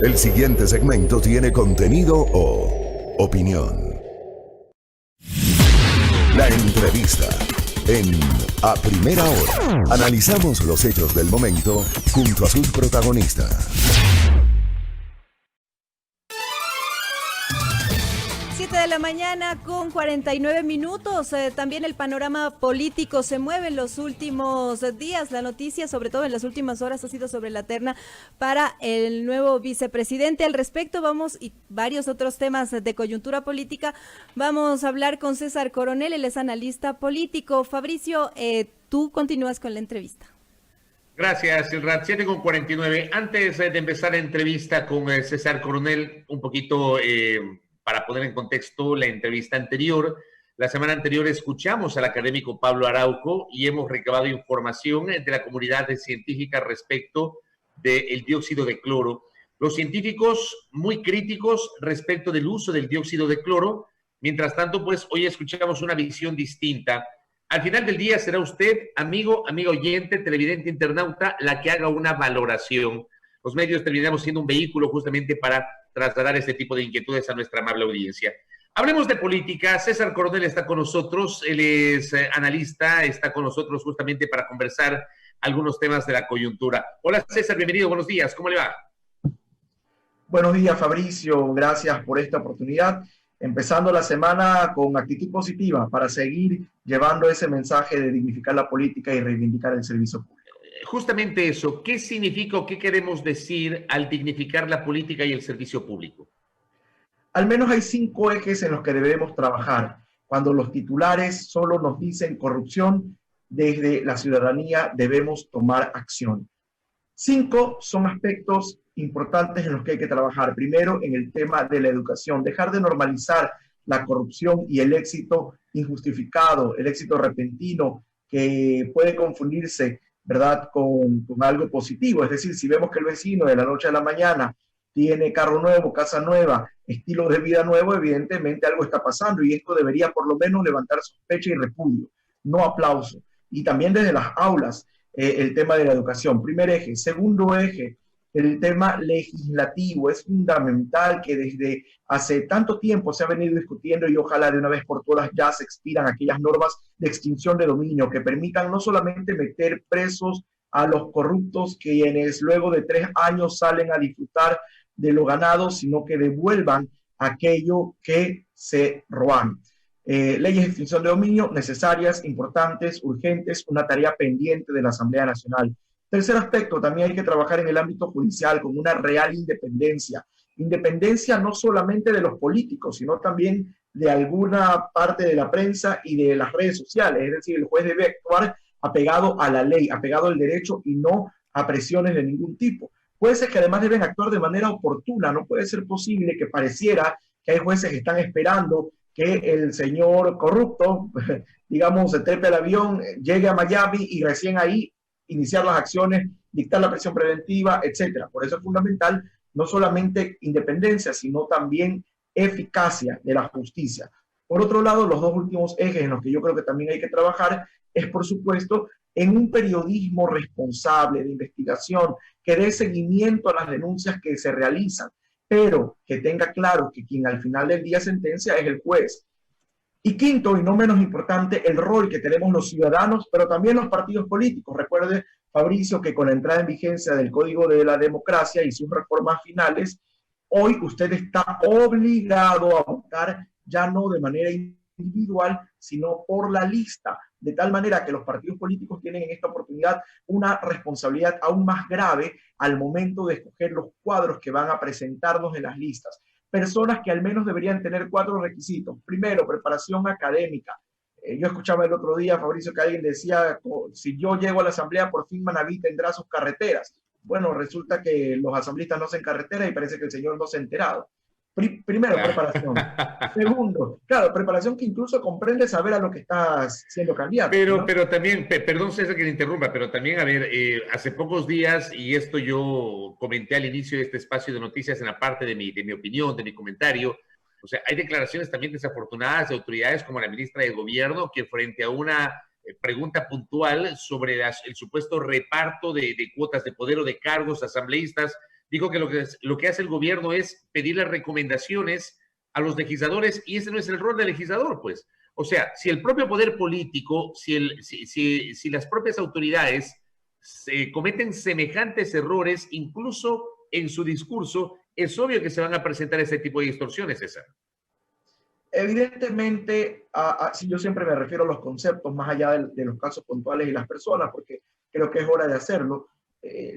El siguiente segmento tiene contenido o opinión. La entrevista en A Primera Hora. Analizamos los hechos del momento junto a sus protagonistas. 7 de la mañana con 49 minutos. También el panorama político se mueve en los últimos días. La noticia, sobre todo en las últimas horas, ha sido sobre la terna para el nuevo vicepresidente. Al respecto vamos, y varios otros temas de coyuntura política, vamos a hablar con César Coronel, él es analista político. Fabricio, tú continúas con la entrevista. Gracias, Silrat. 7:49. Antes de empezar la entrevista con César Coronel, un poquito para poner en contexto la entrevista anterior. La semana anterior escuchamos al académico Pablo Araujo y hemos recabado información de la comunidad científica respecto del dióxido de cloro. Los científicos muy críticos respecto del uso del dióxido de cloro. Mientras tanto, pues hoy escuchamos una visión distinta. Al final del día será usted, amigo oyente, televidente, internauta, la que haga una valoración. Los medios terminamos siendo un vehículo justamente para trasladar este tipo de inquietudes a nuestra amable audiencia. Hablemos de política. César Coronel está con nosotros, él es analista, está con nosotros justamente para conversar algunos temas de la coyuntura. Hola César, bienvenido, buenos días, ¿cómo le va? Buenos días Fabricio, gracias por esta oportunidad. Empezando la semana con actitud positiva para seguir llevando ese mensaje de dignificar la política y reivindicar el servicio público. Justamente eso, ¿qué significa o qué queremos decir al dignificar la política y el servicio público? Al menos hay 5 ejes en los que debemos trabajar. Cuando los titulares solo nos dicen corrupción, desde la ciudadanía debemos tomar acción. 5 son aspectos importantes en los que hay que trabajar. Primero, en el tema de la educación, dejar de normalizar la corrupción y el éxito injustificado, el éxito repentino que puede confundirse, ¿verdad?, con algo positivo. Es decir, si vemos que el vecino de la noche a la mañana tiene carro nuevo, casa nueva, estilo de vida nuevo, evidentemente algo está pasando y esto debería por lo menos levantar sospecha y repudio, no aplauso. Y también desde las aulas, el tema de la educación. Primer eje. Segundo eje, el tema legislativo. Es fundamental que desde hace tanto tiempo se ha venido discutiendo y ojalá de una vez por todas ya se expidan aquellas normas de extinción de dominio que permitan no solamente meter presos a los corruptos quienes luego de 3 años salen a disfrutar de lo ganado, sino que devuelvan aquello que se roban. Leyes de extinción de dominio necesarias, importantes, urgentes, una tarea pendiente de la Asamblea Nacional. Tercer aspecto, también hay que trabajar en el ámbito judicial con una real independencia. Independencia no solamente de los políticos, sino también de alguna parte de la prensa y de las redes sociales. Es decir, el juez debe actuar apegado a la ley, apegado al derecho y no a presiones de ningún tipo. Jueces que además deben actuar de manera oportuna. No puede ser posible que pareciera que hay jueces que están esperando que el señor corrupto, digamos, se trepe al avión, llegue a Miami y recién ahí iniciar las acciones, dictar la prisión preventiva, etcétera. Por eso es fundamental no solamente independencia, sino también eficacia de la justicia. Por otro lado, los 2 últimos ejes en los que yo creo que también hay que trabajar es, por supuesto, en un periodismo responsable de investigación que dé seguimiento a las denuncias que se realizan, pero que tenga claro que quien al final del día sentencia es el juez. Y quinto, y no menos importante, el rol que tenemos los ciudadanos, pero también los partidos políticos. Recuerde, Fabricio, que con la entrada en vigencia del Código de la Democracia y sus reformas finales, hoy usted está obligado a votar ya no de manera individual, sino por la lista, de tal manera que los partidos políticos tienen en esta oportunidad una responsabilidad aún más grave al momento de escoger los cuadros que van a presentarnos en las listas. Personas que al menos deberían tener 4 requisitos. Primero, preparación académica. Yo escuchaba el otro día, Fabricio, que alguien decía, si yo llego a la asamblea, por fin Manaví tendrá sus carreteras. Bueno, resulta que los asambleístas no hacen carreteras y parece que el señor no se ha enterado. Primero, preparación. Segundo, claro, preparación que incluso comprende saber a lo que estás siendo candidato. Pero también, perdón César que le interrumpa, pero también, a ver, hace pocos días, y esto yo comenté al inicio de este espacio de noticias en la parte de mi opinión, de mi comentario, o sea, hay declaraciones también desafortunadas de autoridades como la ministra de Gobierno, que frente a una pregunta puntual sobre el supuesto reparto de cuotas de poder o de cargos asambleístas, dijo que lo que hace el gobierno es pedirle recomendaciones a los legisladores y ese no es el rol del legislador, pues. O sea, si el propio poder político, si las propias autoridades cometen semejantes errores, incluso en su discurso, es obvio que se van a presentar ese tipo de distorsiones, César. Evidentemente, si yo siempre me refiero a los conceptos más allá de los casos puntuales y las personas, porque creo que es hora de hacerlo.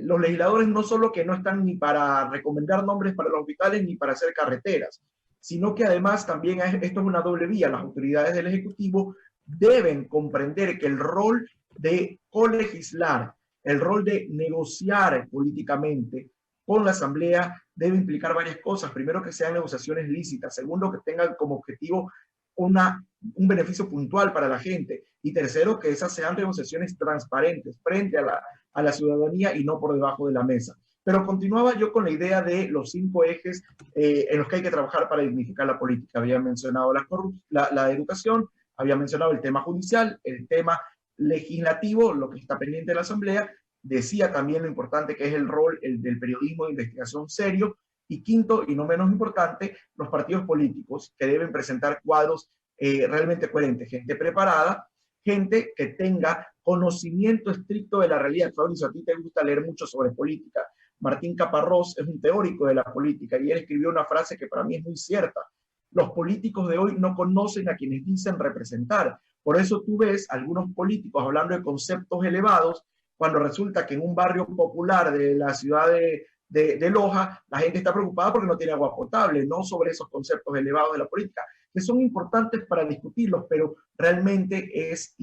Los legisladores no solo que no están ni para recomendar nombres para los hospitales ni para hacer carreteras, sino que además también esto es una doble vía. Las autoridades del Ejecutivo deben comprender que el rol de colegislar, el rol de negociar políticamente con la Asamblea debe implicar varias cosas. Primero, que sean negociaciones lícitas. Segundo, que tengan como objetivo un beneficio puntual para la gente. Y tercero, que esas sean negociaciones transparentes frente a la ciudadanía y no por debajo de la mesa. Pero continuaba yo con la idea de los 5 ejes en los que hay que trabajar para dignificar la política. Había mencionado la educación, había mencionado el tema judicial, el tema legislativo, lo que está pendiente de la Asamblea. Decía también lo importante que es el rol del periodismo de investigación serio. Y quinto, y no menos importante, los partidos políticos que deben presentar cuadros realmente coherentes, gente preparada, gente que tenga conocimiento estricto de la realidad. Fabricio, a ti te gusta leer mucho sobre política. Martín Caparrós es un teórico de la política y él escribió una frase que para mí es muy cierta. Los políticos de hoy no conocen a quienes dicen representar. Por eso tú ves algunos políticos hablando de conceptos elevados cuando resulta que en un barrio popular de la ciudad de Loja la gente está preocupada porque no tiene agua potable, no sobre esos conceptos elevados de la política, que son importantes para discutirlos, pero realmente es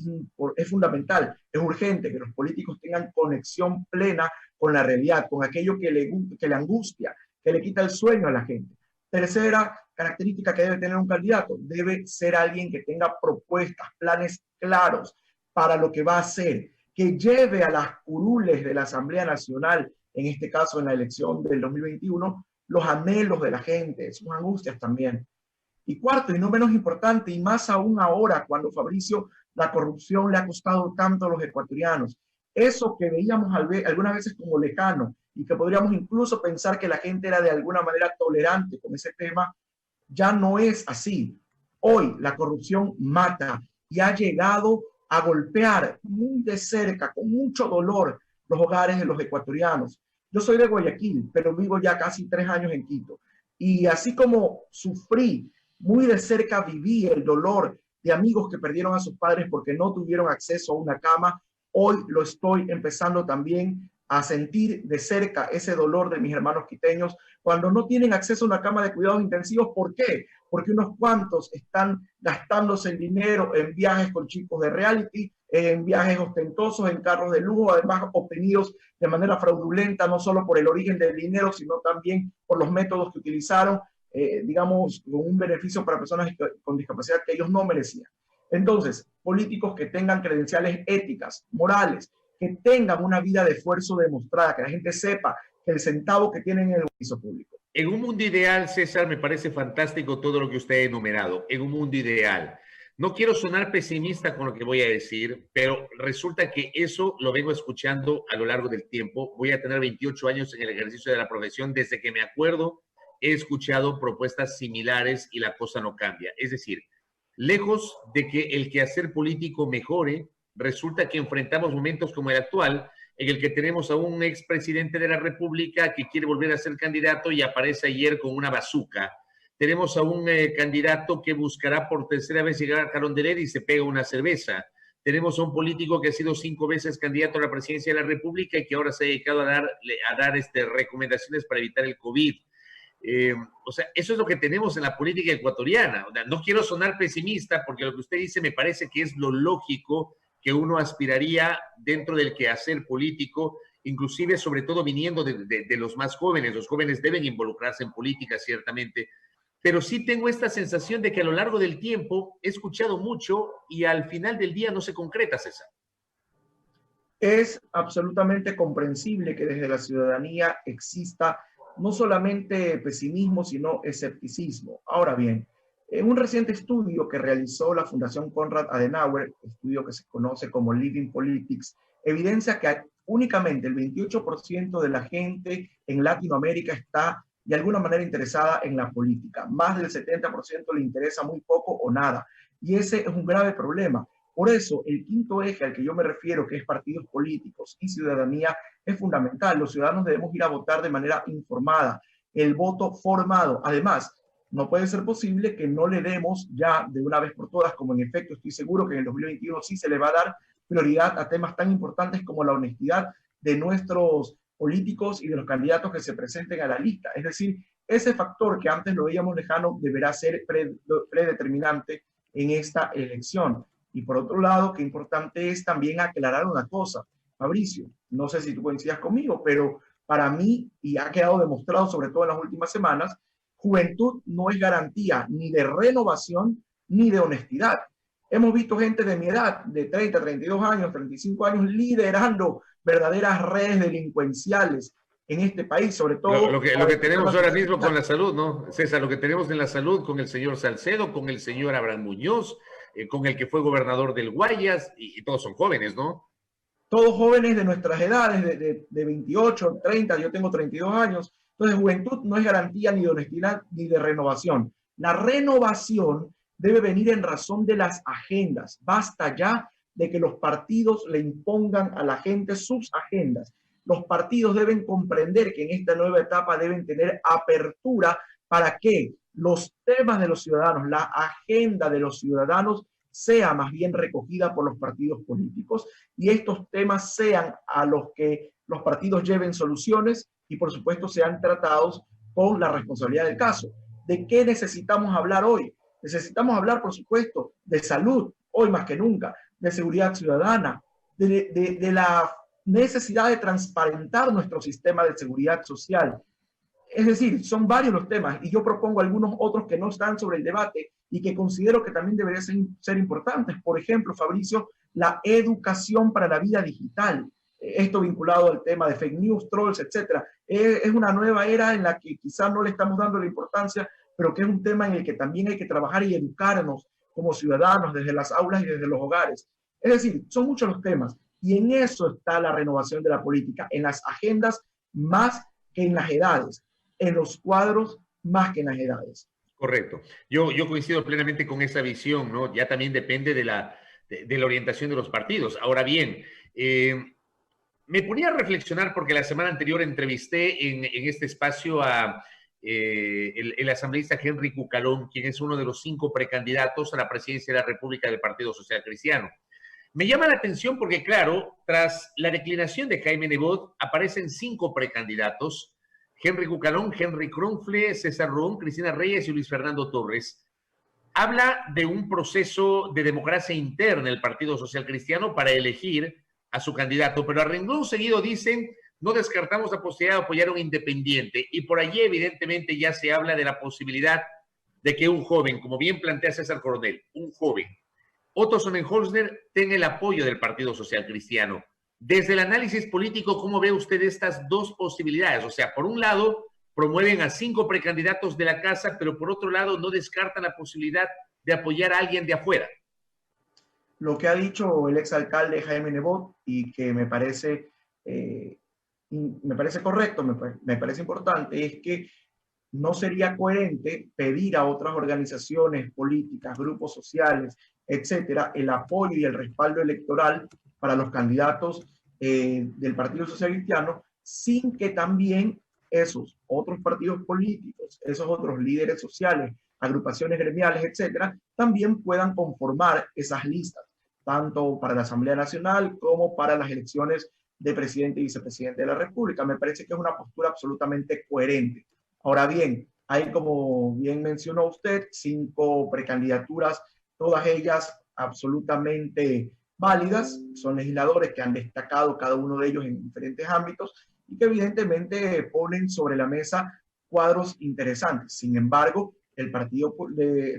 fundamental, es urgente que los políticos tengan conexión plena con la realidad, con aquello que le angustia, que le quita el sueño a la gente. Tercera característica que debe tener un candidato, debe ser alguien que tenga propuestas, planes claros para lo que va a hacer, que lleve a las curules de la Asamblea Nacional, en este caso en la elección del 2021, los anhelos de la gente, sus angustias también. Y cuarto, y no menos importante, y más aún ahora, cuando Fabricio, la corrupción le ha costado tanto a los ecuatorianos, eso que veíamos algunas veces como lejano, y que podríamos incluso pensar que la gente era de alguna manera tolerante con ese tema, ya no es así. Hoy la corrupción mata y ha llegado a golpear muy de cerca, con mucho dolor, los hogares de los ecuatorianos. Yo soy de Guayaquil, pero vivo ya casi 3 años en Quito. Y así como sufrí, muy de cerca viví el dolor de amigos que perdieron a sus padres porque no tuvieron acceso a una cama, hoy lo estoy empezando también a sentir de cerca ese dolor de mis hermanos quiteños cuando no tienen acceso a una cama de cuidados intensivos. ¿Por qué? Porque unos cuantos están gastándose el dinero en viajes con chicos de reality, en viajes ostentosos, en carros de lujo, además obtenidos de manera fraudulenta, no solo por el origen del dinero, sino también por los métodos que utilizaron, digamos, con un beneficio para personas con discapacidad que ellos no merecían. Entonces, políticos que tengan credenciales éticas, morales, que tengan una vida de esfuerzo demostrada, que la gente sepa que el centavo que tienen en el servicio público. En un mundo ideal, César, me parece fantástico todo lo que usted ha enumerado. En un mundo ideal. No quiero sonar pesimista con lo que voy a decir, pero resulta que eso lo vengo escuchando a lo largo del tiempo. Voy a tener 28 años en el ejercicio de la profesión. Desde que me acuerdo, he escuchado propuestas similares y la cosa no cambia. Es decir, lejos de que el quehacer político mejore, resulta que enfrentamos momentos como el actual, en el que tenemos a un expresidente de la República que quiere volver a ser candidato y aparece ayer con una bazuca. Tenemos a un candidato que buscará por tercera vez llegar a Carondelet y se pega una cerveza. Tenemos a un político que ha sido 5 veces candidato a la presidencia de la República y que ahora se ha dedicado a dar recomendaciones para evitar el COVID. O sea, eso es lo que tenemos en la política ecuatoriana. O sea, no quiero sonar pesimista porque lo que usted dice me parece que es lo lógico que uno aspiraría dentro del quehacer político, inclusive sobre todo viniendo de los más jóvenes. Los jóvenes deben involucrarse en política, ciertamente, pero sí tengo esta sensación de que a lo largo del tiempo he escuchado mucho y al final del día no se concreta, César. Es absolutamente comprensible que desde la ciudadanía exista no solamente pesimismo, sino escepticismo. Ahora bien, en un reciente estudio que realizó la Fundación Konrad Adenauer, estudio que se conoce como Living Politics, evidencia que únicamente el 28% de la gente en Latinoamérica está de alguna manera interesada en la política. Más del 70% le interesa muy poco o nada. Y ese es un grave problema. Por eso, el quinto eje al que yo me refiero, que es partidos políticos y ciudadanía, es fundamental. Los ciudadanos debemos ir a votar de manera informada, el voto formado. Además, no puede ser posible que no le demos ya de una vez por todas, como en efecto estoy seguro que en el 2021 sí se le va a dar prioridad a temas tan importantes como la honestidad de nuestros políticos y de los candidatos que se presenten a la lista. Es decir, ese factor que antes lo veíamos lejano deberá ser predeterminante en esta elección. Y por otro lado, qué importante es también aclarar una cosa, Fabricio, no sé si tú coincidas conmigo, pero para mí, y ha quedado demostrado sobre todo en las últimas semanas, juventud no es garantía ni de renovación ni de honestidad. Hemos visto gente de mi edad, de 30, 32 años, 35 años, liderando verdaderas redes delincuenciales en este país, sobre todo... Lo que tenemos ahora mismo con la salud, ¿no, César? Lo que tenemos en la salud con el señor Salcedo, con el señor Abraham Muñoz, con el que fue gobernador del Guayas, y todos son jóvenes, ¿no? Todos jóvenes de nuestras edades, de 28, 30, yo tengo 32 años. Entonces, juventud no es garantía ni de honestidad ni de renovación. La renovación debe venir en razón de las agendas. Basta ya de que los partidos le impongan a la gente sus agendas. Los partidos deben comprender que en esta nueva etapa deben tener apertura para que los temas de los ciudadanos, la agenda de los ciudadanos sea más bien recogida por los partidos políticos y estos temas sean a los que los partidos lleven soluciones y por supuesto sean tratados con la responsabilidad del caso. ¿De qué necesitamos hablar hoy? Necesitamos hablar, por supuesto, de salud, hoy más que nunca, de seguridad ciudadana, de la necesidad de transparentar nuestro sistema de seguridad social. Es decir, son varios los temas y yo propongo algunos otros que no están sobre el debate y que considero que también deberían ser importantes. Por ejemplo, Fabricio, la educación para la vida digital. Esto vinculado al tema de fake news, trolls, etcétera. Es una nueva era en la que quizás no le estamos dando la importancia, pero que es un tema en el que también hay que trabajar y educarnos como ciudadanos desde las aulas y desde los hogares. Es decir, son muchos los temas y en eso está la renovación de la política, en las agendas más que en las edades, en los cuadros más que en las edades. Correcto. Yo coincido plenamente con esa visión, ¿no? Ya también depende de la orientación de los partidos. Ahora bien, me ponía a reflexionar porque la semana anterior entrevisté en este espacio a el asambleísta Henry Cucalón, quien es uno de los 5 precandidatos a la presidencia de la República del Partido Social Cristiano. Me llama la atención porque, claro, tras la declinación de Jaime Nebot, aparecen 5 precandidatos: Henry Cucalón, Henry Kronfle, César Ron, Cristina Reyes y Luis Fernando Torres. Habla de un proceso de democracia interna del Partido Social Cristiano para elegir a su candidato, pero a renglón seguido dicen: no descartamos la posibilidad de apoyar a un independiente, y por allí evidentemente ya se habla de la posibilidad de que un joven, como bien plantea César Coronel, un joven, Otto Sonnenholzner, tenga el apoyo del Partido Social Cristiano. Desde el análisis político, ¿cómo ve usted estas dos posibilidades? O sea, por un lado, promueven a 5 precandidatos de la casa, pero por otro lado, no descartan la posibilidad de apoyar a alguien de afuera. Lo que ha dicho el exalcalde Jaime Nebot y que me parece correcto, me parece importante, es que no sería coherente pedir a otras organizaciones políticas, grupos sociales, etcétera, el apoyo y el respaldo electoral para los candidatos del Partido Social Cristiano, sin que también esos otros partidos políticos, esos otros líderes sociales, agrupaciones gremiales, etcétera, también puedan conformar esas listas, tanto para la Asamblea Nacional como para las elecciones de presidente y vicepresidente de la República. Me parece que es una postura absolutamente coherente. Ahora bien, hay, como bien mencionó usted, 5 precandidaturas, todas ellas absolutamente válidas. Son legisladores que han destacado cada uno de ellos en diferentes ámbitos y que evidentemente ponen sobre la mesa cuadros interesantes. Sin embargo, el Partido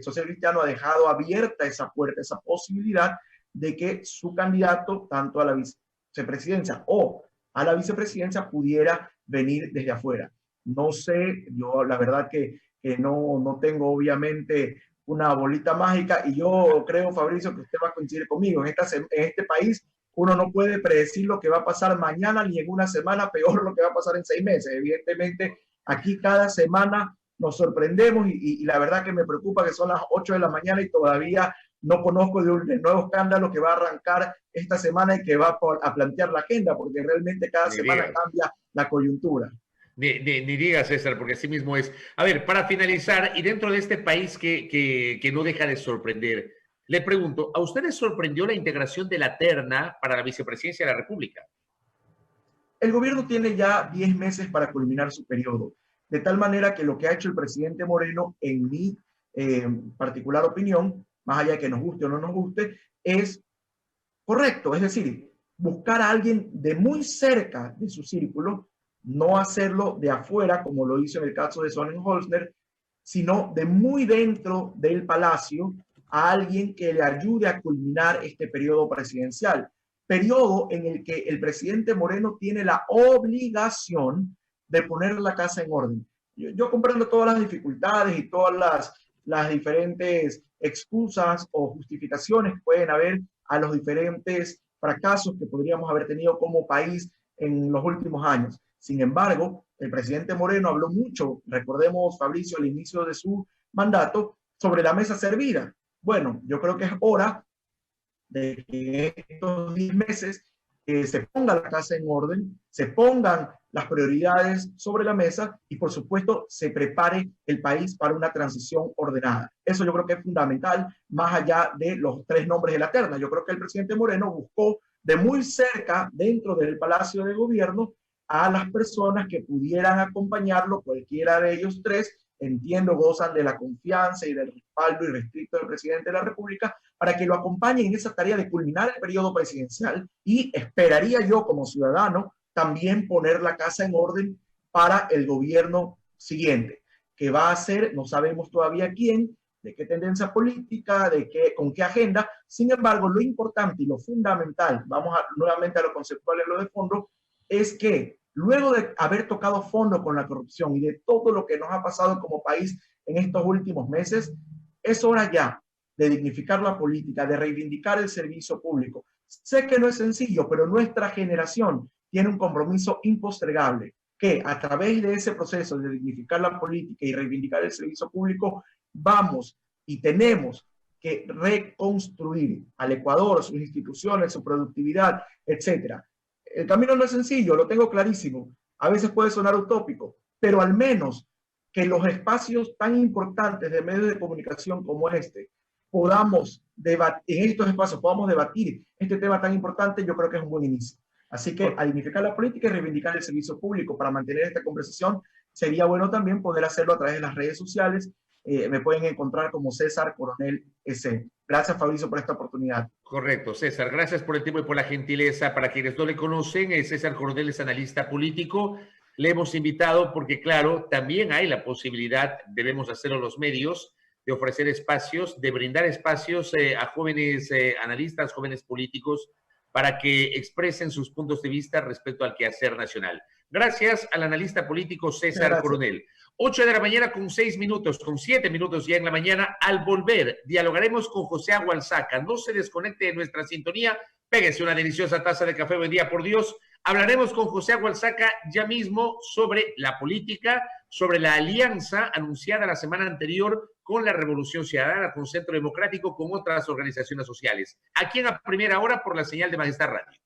Social Cristiano ha dejado abierta esa puerta, esa posibilidad de que su candidato, tanto a la vicepresidencia o a la vicepresidencia, pudiera venir desde afuera. No sé, yo la verdad que no tengo obviamente una bolita mágica y yo creo, Fabricio, que usted va a coincidir conmigo. En este país Uno no puede predecir lo que va a pasar mañana ni en una semana, peor lo que va a pasar en 6 meses. Evidentemente, aquí cada semana nos sorprendemos y la verdad que me preocupa que son las 8 de la mañana y todavía no conozco de un nuevo escándalo que va a arrancar esta semana y que va a plantear la agenda, porque realmente cada semana cambia la coyuntura. Ni diga, César, porque así mismo es. A ver, para finalizar, y dentro de este país que no deja de sorprender, le pregunto, ¿a usted les sorprendió la integración de la terna para la vicepresidencia de la República? El gobierno tiene ya 10 meses para culminar su periodo, de tal manera que lo que ha hecho el presidente Moreno, en mi particular opinión, más allá de que nos guste o no nos guste, es correcto, es decir, buscar a alguien de muy cerca de su círculo, no hacerlo de afuera, como lo hizo en el caso de Sonnenholzner, sino de muy dentro del palacio, a alguien que le ayude a culminar este periodo presidencial. Periodo en el que el presidente Moreno tiene la obligación de poner la casa en orden. Yo comprendo todas las dificultades y todas las diferentes excusas o justificaciones que pueden haber a los diferentes fracasos que podríamos haber tenido como país en los últimos años. Sin embargo, el presidente Moreno habló mucho, recordemos, Fabricio, al inicio de su mandato, sobre la mesa servida. Bueno, yo creo que es hora de que en estos 10 meses se ponga la casa en orden, se pongan las prioridades sobre la mesa y, por supuesto, se prepare el país para una transición ordenada. Eso yo creo que es fundamental, más allá de los 3 nombres de la terna. Yo creo que el presidente Moreno buscó de muy cerca, dentro del Palacio de Gobierno, a las personas que pudieran acompañarlo, cualquiera de ellos 3, entiendo, gozan de la confianza y del respaldo irrestricto del presidente de la República, para que lo acompañen en esa tarea de culminar el periodo presidencial, y esperaría yo como ciudadano también poner la casa en orden para el gobierno siguiente, que va a ser, no sabemos todavía quién, de qué tendencia política, con qué agenda. Sin embargo, lo importante y lo fundamental, vamos nuevamente a lo conceptual y a lo de fondo, es que luego de haber tocado fondo con la corrupción y de todo lo que nos ha pasado como país en estos últimos meses, es hora ya de dignificar la política, de reivindicar el servicio público. Sé que no es sencillo, pero nuestra generación tiene un compromiso impostergable, que a través de ese proceso de dignificar la política y reivindicar el servicio público, vamos y tenemos que reconstruir al Ecuador, sus instituciones, su productividad, etcétera. El camino no es sencillo, lo tengo clarísimo. A veces puede sonar utópico, pero al menos que los espacios tan importantes de medios de comunicación como este podamos debatir, en estos espacios podamos debatir este tema tan importante, yo creo que es un buen inicio. Así que a dignificar la política y reivindicar el servicio público para mantener esta conversación, sería bueno también poder hacerlo a través de las redes sociales. Me pueden encontrar como César Coronel S. Gracias, Fabricio, por esta oportunidad. Correcto, César. Gracias por el tiempo y por la gentileza. Para quienes no le conocen, César Coronel es analista político. Le hemos invitado porque, claro, también hay la posibilidad, debemos hacerlo los medios, de ofrecer espacios, de brindar espacios a jóvenes analistas, jóvenes políticos, para que expresen sus puntos de vista respecto al quehacer nacional. Gracias al analista político César Coronel. 8 de la mañana con 6 minutos, con 7 minutos ya en la mañana. Al volver, dialogaremos con José Agualzaca. No se desconecte de nuestra sintonía. Péguese una deliciosa taza de café. Buen día, por Dios. Hablaremos con José Agualzaca ya mismo sobre la política, sobre la alianza anunciada la semana anterior con la Revolución Ciudadana, con Centro Democrático, con otras organizaciones sociales. Aquí en A Primera Hora por la señal de Majestad Radio.